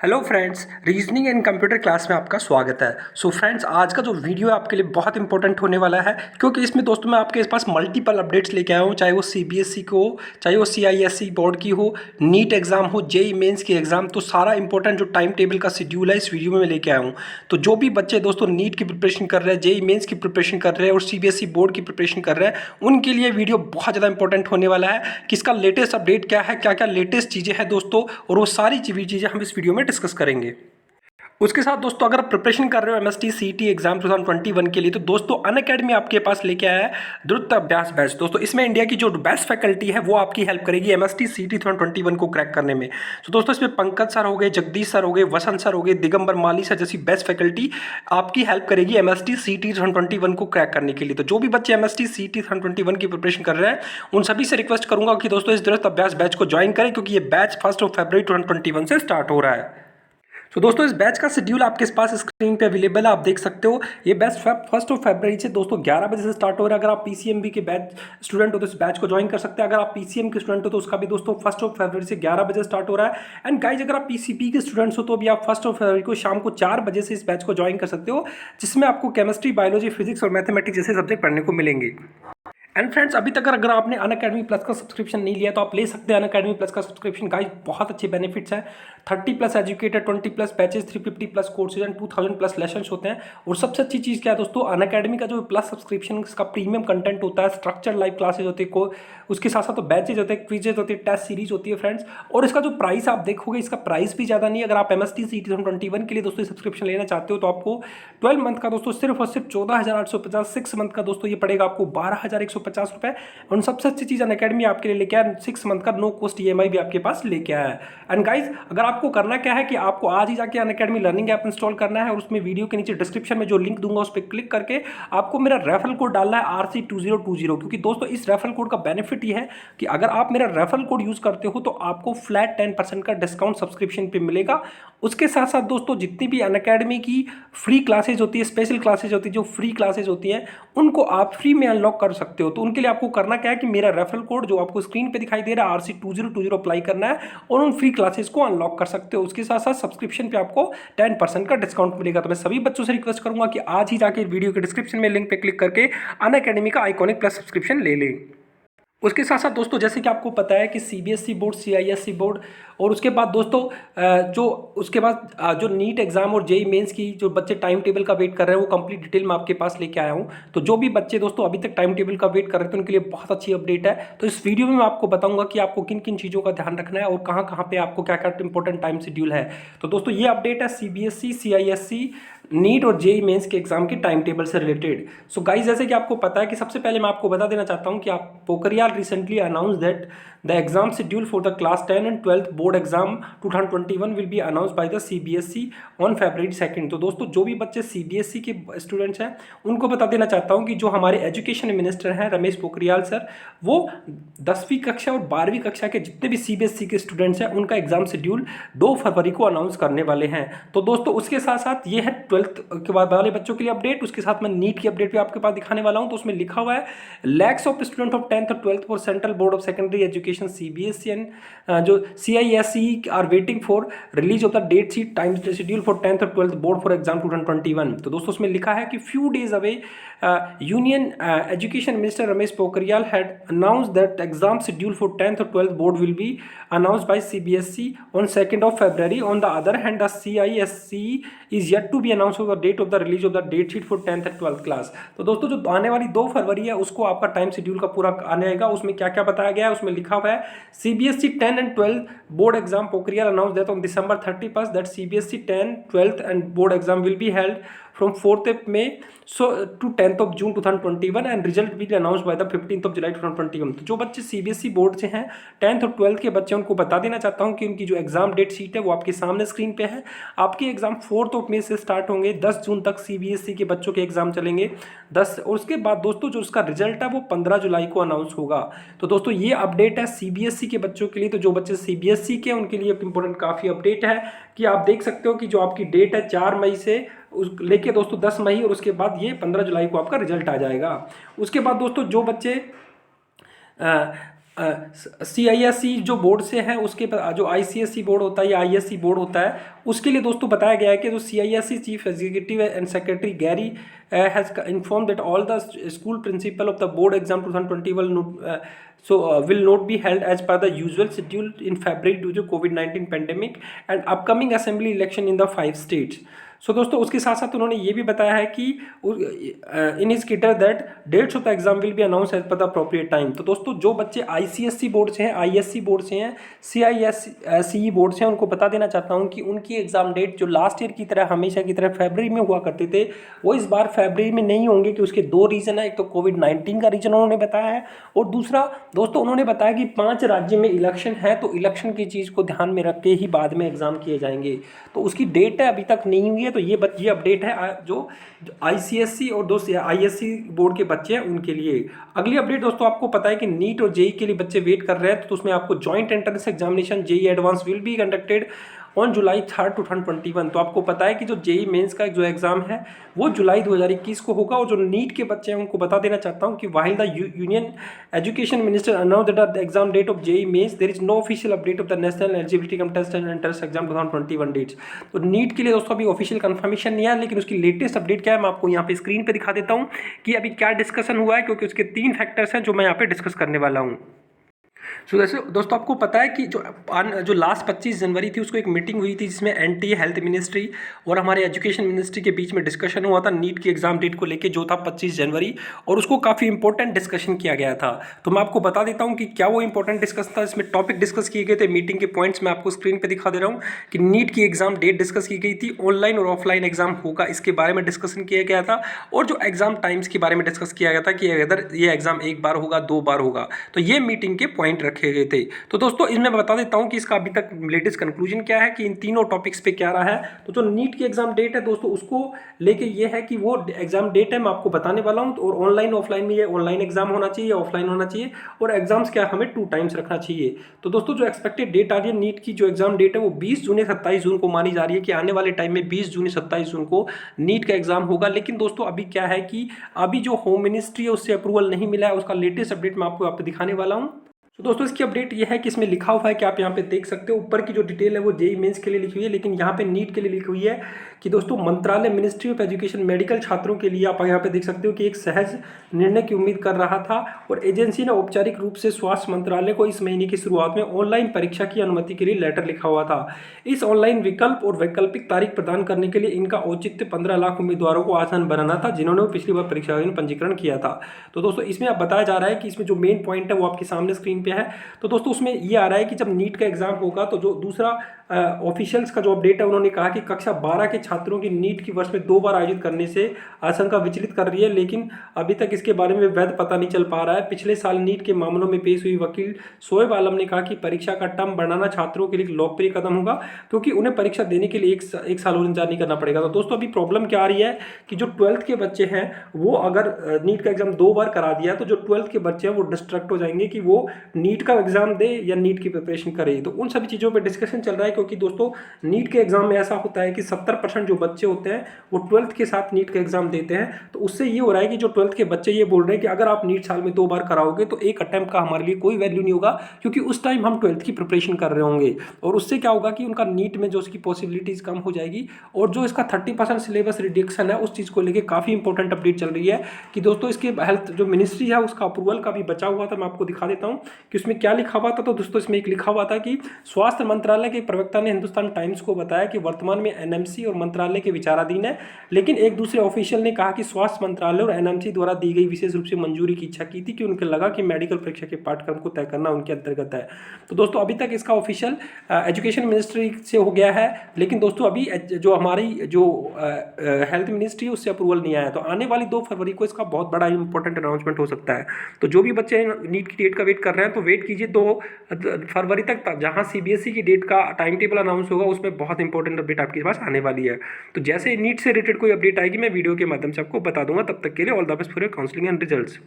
Hello friends, reasoning and computer class में आपका स्वागत है। सो फ्रेंड्स, आज का जो वीडियो है आपके लिए बहुत इंपॉर्टेंट होने वाला है, क्योंकि इसमें दोस्तों मैं आपके पास मल्टीपल अपडेट्स लेके आया हूँ। चाहे वो सीबीएसई को हो, चाहे वो सीआईएसई बोर्ड की हो, नीट एग्जाम हो, जेई मेंस की एग्जाम, तो सारा इंपॉर्टेंट जो टाइम टेबल का शेड्यूल है इस वीडियो में मैं लेके आया हूँ। तो जो भी बच्चे दोस्तों नीट की प्रिपरेशन कर रहे हैं, जेई मेंस की प्रिपरेशन कर रहे हैं और सीबीएसई बोर्ड की प्रिपरेशन कर रहे हैं, उनके लिए वीडियो बहुत ज़्यादा इंपॉर्टेंट होने वाला है कि इसका लेटेस्ट अपडेट क्या है, क्या क्या लेटेस्ट चीज़ें हैं दोस्तों, और वो सारी चीज़ें हम इस वीडियो में डिस्कस करेंगे। उसके साथ दोस्तों अगर आप प्रिपरेशन कर रहे हो एमएसटी सीटी एग्जाम 2021 के लिए, तो दोस्तों अनअकैडमी आपके पास लेके आया है द्रुत अभ्यास बैच। दोस्तों इसमें इंडिया की जो बेस्ट फैकल्टी है वो आपकी हेल्प करेगी एमएसटी सीटी 2021 को क्रैक करने में। तो दोस्तों इसमें पंकज सर हो गए, जगदीश सर हो गए, वसंत सर हो गए, दिगंबर माली सर जैसी बेस्ट फैकल्टी आपकी हेल्प करेगी एमएसटी सीटी 2021 को क्रैक करने के लिए। तो जो भी बच्चे एमएसटी सीटी 2021 की प्रिपरेशन कर रहे हैं उन सभी से रिक्वेस्ट करूंगा कि दोस्तों इस द्रुत अभ्यास बैच को ज्वाइन करें, क्योंकि ये बैच 1 फरवरी 2021 से स्टार्ट हो रहा है। तो दोस्तों इस बैच का शेड्यूल आपके पास स्क्रीन पे अवेलेबल है, आप देख सकते हो। ये बैच 1 फरवरी से दोस्तों 11 बजे से स्टार्ट हो रहा है। अगर आप पीसीएमबी के बैच स्टूडेंट हो तो इस बैच को ज्वाइन कर सकते हैं। अगर आप पीसीएम के स्टूडेंट हो तो उसका भी दोस्तों 1 फरवरी से 11 बजे स्टार्ट हो रहा है। एंड गाइज अगर आप पीसीबी के स्टूडेंट्स हो तो भी आप 1 फरवरी को शाम को 4 बजे से इस बैच को ज्वाइन कर सकते हो, जिसमें आपको केमिस्ट्री, बायोलॉजी, फिजिक्स और मैथमेटिक्स जैसे सब्जेक्ट पढ़ने को मिलेंगे। एंड फ्रेंड्स, अभी तक अगर आपने अनअकैडमी प्लस का सब्सक्रिप्शन नहीं लिया तो आप ले सकते हैं अनअकैडमी प्लस का सब्सक्रिप्शन। गाइस बहुत अच्छे बेनिफिट्स हैं। 30+ educator, 20+ batches, 350+ courses and 2000+ lessons होते हैं। और सबसे अच्छी चीज़ क्या है दोस्तों, अनअकैडमी का जो प्लस सब्सक्रिप्शन इसका प्रीमियम कंटेंट होता है, स्ट्रक्चर लाइव क्लासेज होती है, उसके साथ साथ तो बैचेज होते हैं, क्विजेज होती है, टेस्ट सीरीज होती है फ्रेंड्स। और इसका जो प्राइस आप देखोगे, इसका प्राइस भी ज़्यादा नहीं है। अगर आप एमएसटी सीटी 2021 के लिए दोस्तों सब्सक्रिप्शन लेना चाहते हो तो आपको 12 मंथ का दोस्तों सिर्फ और सिर्फ 14,850, 6 मंथ का दोस्तों ये पड़ेगा आपको 12,150 रुपये। और सबसे अच्छी चीज़ अनअकैडमी आपके लिए लेके आया 6 मंथ का नो कॉस्ट ईएमआई भी आपके पास लेके आया है। एंड गाइज अगर आपको करना क्या है कि आपको आज ही जाके अनअकैडमी लर्निंग ऐप इंस्टॉल करना है, और उसमें वीडियो के नीचे डिस्क्रिप्शन में जो लिंक दूंगा उस पर क्लिक करके आपको मेरा रेफरल कोड डालना है RC2020। क्योंकि दोस्तों इस रेफरल कोड का बेनिफिट ये है कि अगर आप मेरा रेफरल कोड यूज करते हो तो आपको फ्लैट 10% का डिस्काउंट सब्सक्रिप्शन पे मिलेगा। उसके साथ साथ दोस्तों जितनी भी अनअकैडमी की फ्री क्लासेज होती है, स्पेशल क्लासेज होती है, जो फ्री क्लासेज होती हैं उनको आप फ्री में अनलॉक कर सकते हो। तो उनके लिए आपको करना क्या है कि मेरा रेफरल कोड जो आपको स्क्रीन पे दिखाई दे रहा है RC2020 अप्लाई करना है और उन फ्री क्लासेस को अनलॉक कर सकते हो। उसके साथ साथ सब्सक्रिप्शन पे आपको 10% का डिस्काउंट मिलेगा। तो मैं सभी बच्चों से रिक्वेस्ट करूंगा कि आज ही जाके वीडियो के डिस्क्रिप्शन में लिंक पे क्लिक करके अनअकैडमी का आइकॉनिक प्लस सब्सक्रिप्शन ले लें। उसके साथ साथ दोस्तों जैसे कि आपको पता है कि सीबीएसई बोर्ड, सीआईएसई बोर्ड और उसके बाद दोस्तों जो उसके बाद जो नीट एग्जाम और जेई मेंस की जो बच्चे टाइम टेबल का वेट कर रहे हैं वो कंप्लीट डिटेल मैं आपके पास लेके आया हूँ। तो जो भी बच्चे दोस्तों अभी तक टाइम टेबल का वेट कर रहे थे उनके लिए बहुत अच्छी अपडेट है। तो इस वीडियो में मैं आपको बताऊंगा कि आपको किन किन चीज़ों का ध्यान रखना है और कहाँ कहाँ पे आपको क्या क्या इंपॉर्टेंट टाइम शेड्यूल है। तो दोस्तों ये अपडेट है सीबीएसई, सीआईएसई, नीट और जेई मेंस के एग्जाम के टाइम टेबल से रिलेटेड। सो गाइस जैसे कि आपको पता है कि सबसे पहले मैं आपको बता देना चाहता हूं कि आप Pokhriyal recently announce that the exam schedule for the class 10 and 12th board exam 2021 will be announce by the CBSE on February 2। तो दोस्तों जो भी बच्चे सीबीएसई के स्टूडेंट्स हैं उनको बता देना चाहता हूं कि जो हमारे एजुकेशन मिनिस्टर हैं रमेश पोखरियाल सर, वो 10वीं कक्षा और 12वीं कक्षा के जितने भी सीबीएसई के स्टूडेंट्स हैं उनका एग्जाम शेड्यूल 2 फरवरी को अनाउंस करने वाले हैं। तो दोस्तों उसके साथ साथ ये है 12th के बाद वाले बच्चों के लिए अपडेट। उसके साथ मैं नीट की अपडेट भी आपके पास दिखाने वाला हूं। तो उसमें लिखा हुआ है lakhs of student of 10th और 12th for central board of secondary education CBSE and जो CISE are waiting for release of the date sheet time schedule for 10th और 12th बोर्ड फॉर एग्जाम 2021। तो दोस्तों उसमें लिखा है कि few days away union education minister Ramesh Pokhriyal had announced that exam schedule for 10th और 12th board will be announced by CBSE on 2nd of February. On the other hand, the CISE is yet to be announced of the date of the release of the date sheet for 10th and 12th class. तो दोस्तों जो आने वाली 2 फरवरी है उसको आपका time schedule का पूरा आने आएगा। उसमें क्या क्या बताया गया है उसमें लिखा हुआ है CBSE 10 and 12 board exam Pokhriyal announced that on December 31st that CBSE 10, 12th and board exam will be held from 4th of May to 10th of June 2021 and result will be announced by the 15th of July 2021। तो जो बच्चे CBSE board से हैं 10th और 12th के बच्चे उनको बता देना चाहता हूं कि उनकी जो एग्जाम डेट शीट है वो आपके सामने स्क्रीन पे है। आपके एग्जाम 4th of May से स्टार्ट होंगे, 10 जून तक सीबीएसई के बच्चों के एग्जाम चलेंगे 10। और उसके बाद दोस्तों जो उसका रिजल्ट है वो 15 जुलाई को अनाउंस होगा। तो दोस्तों ये अपडेट है सीबीएसई के बच्चों के लिए। तो जो बच्चे सीबीएसई के उनके लिए इंपॉर्टेंट काफ़ी अपडेट है कि आप देख सकते हो कि जो आपकी डेट है 4 मई से लेके दोस्तों 10 मई और उसके बाद ये 15 जुलाई को आपका रिजल्ट आ जाएगा। उसके बाद दोस्तों जो बच्चे CISE जो बोर्ड से है उसके जो ICSE बोर्ड होता है या ISE बोर्ड होता है उसके लिए दोस्तों बताया गया है कि जो CISE chief executive and secretary Gary has informed that all the school principal of the board exam 2020 will not be held as per the usual schedule in February due to COVID-19 pandemic and upcoming assembly election in the 5 states. सो दोस्तों उसके साथ साथ उन्होंने ये भी बताया है कि इन इज किटर that dates of the exam will be announce as per the appropriate time. तो दोस्तों जो बच्चे ICSE बोर्ड से हैं, ISE बोर्ड से हैं, CISE बोर्ड से हैं, उनको बता देना चाहता हूँ कि उनकी एग्जाम डेट जो लास्ट ईयर की तरह हमेशा की तरह फरवरी में हुआ करते थे वो इस बार फरवरी में नहीं होंगे। कि उसके 2 रीज़न है, एक तो COVID-19 का रीज़न उन्होंने बताया है और दूसरा दोस्तों उन्होंने बताया कि 5 राज्य में इलेक्शन है तो इलेक्शन की चीज़ को ध्यान में रख के ही बाद में एग्जाम किए जाएंगे। तो उसकी डेट है अभी तक नहीं हुई है। तो ये अपडेट है जो ICSE और दोस्त ISE बोर्ड के बच्चे हैं उनके लिए। अगली अपडेट दोस्तों आपको पता है कि नीट और जेई के लिए बच्चे वेट कर रहे हैं तो उसमें आपको joint entrance examination JEE advance will be conducted on July 3, 2021। तो आपको पता है कि जो जेई मेंस का जो एग्जाम है वो जुलाई 2021 को होगा। और जो नीट के बच्चे हैं उनको बता देना चाहता हूँ कि while the union education minister announce that the exam date of JEE mains there is no official update of the national eligibility cum test and entrance exam 2021 dates. तो नीट के लिए दोस्तों अभी ऑफिशियल कंफर्मेशन नहीं है, लेकिन उसकी latest update क्या है मैं आपको यहाँ पे स्क्रीन पे दिखा देता हूँ कि अभी क्या डिस्कशन हुआ है, क्योंकि उसके 3 फैक्टर्स हैं जो मैं यहाँ पे डिस्कस करने वाला हूँ। सो जैसे दोस्तों आपको पता है कि जो लास्ट 25 जनवरी थी उसको एक मीटिंग हुई थी जिसमें NTA हेल्थ मिनिस्ट्री और हमारे एजुकेशन मिनिस्ट्री के बीच में डिस्कशन हुआ था नीट की एग्जाम डेट को लेके जो था 25 जनवरी, और उसको काफ़ी इंपॉर्टेंट डिस्कशन किया गया था। तो मैं आपको बता देता हूँ कि क्या वो इंपॉर्टेंट डिस्कशन था। इसमें टॉपिक डिस्कस किए गए थे, मीटिंग के पॉइंट्स मैं आपको स्क्रीन पर दिखा दे रहा हूँ कि नीट की एग्जाम डेट डिस्कस की गई थी, ऑनलाइन और ऑफलाइन एग्जाम होगा इसके बारे में डिस्कशन किया गया था, और जो एग्जाम टाइम्स के बारे में डिस्कस किया गया था कि अगर ये एग्जाम 1 बार होगा 2 बार होगा। तो ये मीटिंग के पॉइंट रखे गए थे। तो दोस्तों इसमें बता देता हूं कि इसका अभी तक लेटेस्ट कंक्लूजन क्या है कि इन तीनों टॉपिक्स पे क्या रहा है। तो जो नीट की एग्जाम डेट है दोस्तों उसको लेके ये है कि वो एग्जाम डेट है मैं आपको बताने वाला हूं। और ऑनलाइन ऑफलाइन में ये ऑनलाइन एग्जाम होना चाहिए, ऑफलाइन होना चाहिए, और एग्जाम्स क्या हमें 2 टाइम्स रखना चाहिए। तो दोस्तों जो एक्सपेक्टेड डेट आ रही है नीट की जो एग्जाम डेट है वो 20 जून या 27 जून को मानी जा रही है कि आने वाले टाइम में 20 जून या 27 जून को नीट का एग्जाम होगा। लेकिन दोस्तों अभी क्या है कि अभी जो होम मिनिस्ट्री है उससे अप्रूवल नहीं मिला है, उसका लेटेस्ट अपडेट मैं आपको यहाँ पे दिखाने वाला हूँ। तो दोस्तों इसकी अपडेट ये है कि इसमें लिखा हुआ है कि आप यहाँ पे देख सकते हो ऊपर की जो डिटेल है वो जेई मेंस के लिए लिखी हुई है, लेकिन यहाँ पे नीट के लिए लिखी हुई है कि दोस्तों मंत्रालय मिनिस्ट्री ऑफ एजुकेशन मेडिकल छात्रों के लिए आप यहाँ पे देख सकते हो कि एक सहज निर्णय की उम्मीद कर रहा था, और एजेंसी ने औपचारिक रूप से स्वास्थ्य मंत्रालय को इस महीने की शुरुआत में ऑनलाइन परीक्षा की अनुमति के लिए लेटर लिखा हुआ था। इस ऑनलाइन विकल्प और वैकल्पिक तारीख प्रदान करने के लिए इनका औचित्य 15 लाख उम्मीदवारों को आसान बनाना था जिन्होंने पिछली बार परीक्षा में पंजीकरण किया था। तो दोस्तों इसमें अब बताया जा रहा है कि इसमें जो मेन पॉइंट है वो आपके सामने स्क्रीन पे है। तो दोस्तों उसमें ये आ रहा है कि जब नीट का एग्जाम होगा तो जो दूसरा ऑफिशियल्स का जो अपडेट है उन्होंने कहा कि कक्षा 12 के छात्रों की नीट की वर्ष में 2 बार आयोजित करने से आशंका विचलित कर रही है, लेकिन अभी तक इसके बारे में वैध पता नहीं चल पा रहा है। पिछले साल नीट के मामलों में पेश हुई वकील शोएब आलम ने कहा कि परीक्षा का टर्म बढ़ाना छात्रों के लिए लोकप्रिय कदम होगा क्योंकि उन्हें परीक्षा देने के लिए एक साल और इंतजार नहीं करना पड़ेगा। तो दोस्तों अभी प्रॉब्लम क्या आ रही है कि जो 12th के बच्चे हैं वो अगर नीट का एग्जाम 2 बार करा दिया तो जो 12th के बच्चे हैं वो डिस्ट्रैक्ट हो जाएंगे कि वो नीट का एग्जाम दे या नीट की प्रिपरेशन करे। तो उन सभी चीज़ों पर डिस्कशन चल रहा है, क्योंकि दोस्तों नीट के एग्जाम में ऐसा होता है कि 70% जो बच्चे होते हैं वो 12th के साथ नीट का एग्जाम देते हैं। तो उससे ये हो रहा है कि जो 12th के बच्चे ये बोल रहे हैं कि अगर आप नीट साल में 2 बार कराओगे तो एक अटेम्प्ट का हमारे लिए कोई वैल्यू नहीं होगा, क्योंकि उस टाइम हम 12th की प्रिपरेशन कर रहे होंगे, और उससे क्या होगा कि उनका नीट में जो उसकी पॉसिबिलिटीज कम हो जाएगी। और जो इसका 30% सिलेबस रिडक्शन है उस चीज़ को लेकर काफ़ी इंपॉर्टेंट अपडेट चल रही है कि दोस्तों इसके हेल्थ जो मिनिस्ट्री है उसका अप्रूवल का भी बचा हुआ था। मैं आपको दिखा देता हूँ कि उसमें क्या लिखा हुआ था। तो दोस्तों इसमें एक लिखा हुआ था कि स्वास्थ्य मंत्रालय के प्रवक्ता ने हिंदुस्तान टाइम्स को बताया कि वर्तमान में एनएमसी और मंत्रालय के विचाराधीन है, लेकिन एक दूसरे ऑफिशियल ने कहा कि स्वास्थ्य मंत्रालय और एनएमसी द्वारा दी गई विशेष रूप से मंजूरी की इच्छा की थी कि उनको लगा कि मेडिकल परीक्षा के पाठ्यक्रम को तय करना उनके अंतर्गत है। तो दोस्तों अभी तक इसका ऑफिशियल एजुकेशन मिनिस्ट्री से हो गया है, लेकिन दोस्तों अभी जो हमारी जो हेल्थ मिनिस्ट्री है उससे अप्रूवल नहीं आया। तो आने वाली 2 फरवरी को इसका बहुत बड़ा इंपॉर्टेंट अनाउंसमेंट हो सकता है। तो जो भी बच्चे नीट की डेट का वेट कर रहे हैं तो वेट कीजिए 2 फरवरी तक, जहां CBSE की डेट का टाइम टेबल अनाउंस होगा उसमें बहुत इंपॉर्टेंट अपडेट आपके पास आने वाली है। तो जैसे नीट से रिलेटेड कोई अपडेट आएगी मैं वीडियो के माध्यम से आपको बता दूंगा। तब तक के लिए all the best for your counselling and results.